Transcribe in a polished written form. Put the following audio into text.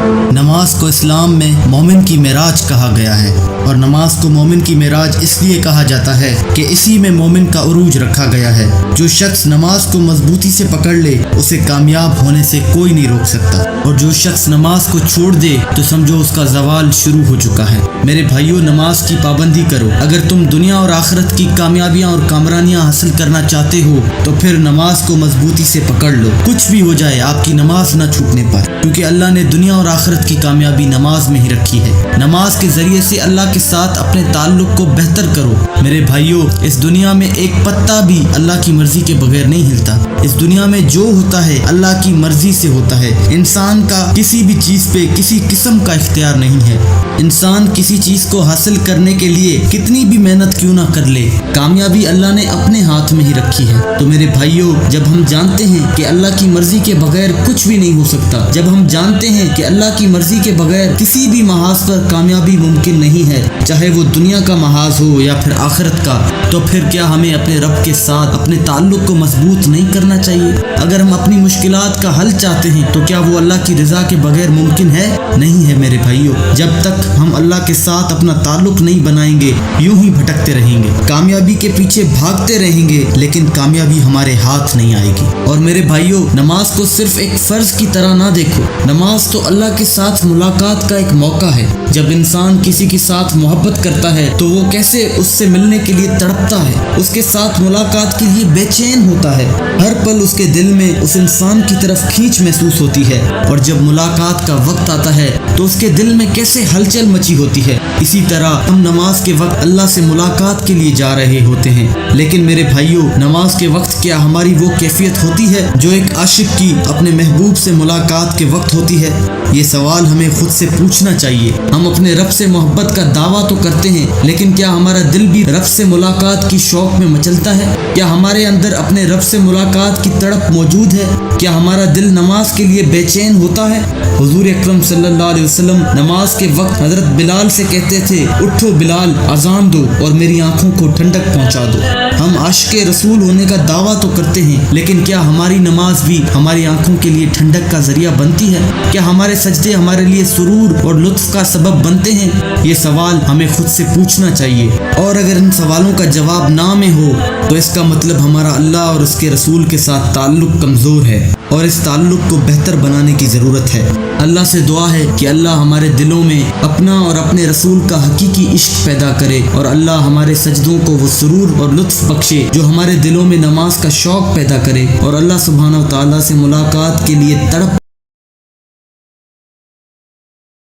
نماز کو اسلام میں مومن کی معراج کہا گیا ہے، اور نماز کو مومن کی معراج اس لیے کہا جاتا ہے کہ اسی میں مومن کا عروج رکھا گیا ہے۔ جو شخص نماز کو مضبوطی سے پکڑ لے اسے کامیاب ہونے سے کوئی نہیں روک سکتا، اور جو شخص نماز کو چھوڑ دے تو سمجھو اس کا زوال شروع ہو چکا ہے۔ میرے بھائیو، نماز کی پابندی کرو۔ اگر تم دنیا اور آخرت کی کامیابیاں اور کامرانیاں حاصل کرنا چاہتے ہو تو پھر نماز کو مضبوطی سے پکڑ لو۔ کچھ بھی ہو جائے آپ کی نماز نہ چھوٹنے پائے، کیونکہ اللہ نے دنیا اور آخرت کی کامیابی نماز میں ہی رکھی ہے۔ نماز کے ذریعے سے اللہ کے ساتھ اپنے تعلق کو بہتر کرو۔ میرے بھائیو، اس دنیا میں ایک پتا بھی اللہ کی مرضی کے بغیر نہیں ہلتا۔ اس دنیا میں جو ہوتا ہے اللہ کی مرضی سے ہوتا ہے۔ انسان کا کسی بھی چیز پہ کسی قسم کا اختیار نہیں ہے۔ انسان کسی چیز کو حاصل کرنے کے لیے کتنی بھی محنت کیوں نہ کر لے، کامیابی اللہ نے اپنے ہاتھ میں ہی رکھی ہے۔ تو میرے بھائیو، جب ہم جانتے ہیں کہ اللہ کی مرضی کے بغیر کچھ بھی نہیں ہو سکتا، جب ہم جانتے ہیں کہ اللہ کی مرضی کے بغیر کسی بھی محاذ پر کامیابی ممکن نہیں ہے، چاہے وہ دنیا کا محاذ ہو یا پھر آخرت کا، تو پھر کیا ہمیں اپنے رب کے ساتھ اپنے تعلق کو مضبوط نہیں کرنا چاہیے؟ اگر ہم اپنی مشکلات کا حل چاہتے ہیں تو کیا وہ اللہ کی رضا کے بغیر ممکن ہے؟ نہیں ہے میرے بھائیو۔ جب تک ہم اللہ کے ساتھ اپنا تعلق نہیں بنائیں گے، یوں ہی بھٹکتے رہیں گے، کامیابی کے پیچھے بھاگتے رہیں گے، لیکن کامیابی ہمارے ہاتھ نہیں آئے گی۔ اور میرے بھائیو، نماز کو صرف ایک فرض کی طرح نہ دیکھو۔ نماز تو اللہ کے ساتھ ملاقات کا ایک موقع ہے۔ جب انسان کسی کے ساتھ محبت کرتا ہے تو وہ کیسے اس سے ملنے کے لیے تڑپتا ہے، اس کے ساتھ ملاقات کے لیے بے چین ہوتا ہے۔ ہر پل اس کے دل میں اس انسان کی طرف کھینچ محسوس ہوتی ہے، اور جب ملاقات کا وقت آتا ہے تو اس کے دل میں کیسے ہلچل مچی ہوتی ہے۔ اسی طرح ہم نماز کے وقت اللہ سے ملاقات کے لیے جا رہے ہوتے ہیں، لیکن میرے بھائیو، نماز کے وقت کیا ہماری وہ کیفیت ہوتی ہے جو ایک عاشق کی اپنے محبوب سے ملاقات کے وقت ہوتی ہے؟ یہ سوال ہمیں خود سے پوچھنا چاہیے۔ ہم اپنے رب سے محبت کا دعویٰ تو کرتے ہیں، لیکن کیا ہمارا دل بھی رب سے ملاقات کی شوق میں مچلتا ہے؟ کیا ہمارے اندر اپنے رب سے ملاقات کی تڑپ موجود ہے؟ کیا ہمارا دل نماز کے لیے بے چین ہوتا ہے؟ حضور اکرم صلی اللہ علیہ وسلم نماز کے وقت حضرت بلال سے کہتے تھے، اٹھو بلال، اذان دو اور میری آنکھوں کو ٹھنڈک پہنچا دو۔ ہم عاشق رسول ہونے کا دعویٰ تو کرتے ہیں، لیکن کیا ہماری نماز بھی ہماری آنکھوں کے لیے ٹھنڈک کا ذریعہ بنتی ہے؟ کیا ہمارے سجدے ہمارے لیے سرور اور لطف کا سبب بنتے ہیں؟ یہ سوال ہمیں خود سے پوچھنا چاہیے، اور اگر ان سوالوں کا جواب نہ میں ہو تو اس کا مطلب ہمارا اللہ اور اس کے رسول کے ساتھ تعلق کمزور ہے، اور اس تعلق کو بہتر بنانے کی ضرورت ہے۔ اللہ سے دعا ہے کہ اللہ ہمارے دلوں میں اپنا اور اپنے رسول کا حقیقی عشق پیدا کرے، اور اللہ ہمارے سجدوں کو وہ سرور اور لطف بخشے جو ہمارے دلوں میں نماز کا شوق پیدا کرے، اور اللہ سبحانہ و تعالیٰ سے ملاقات کے لیے تڑپ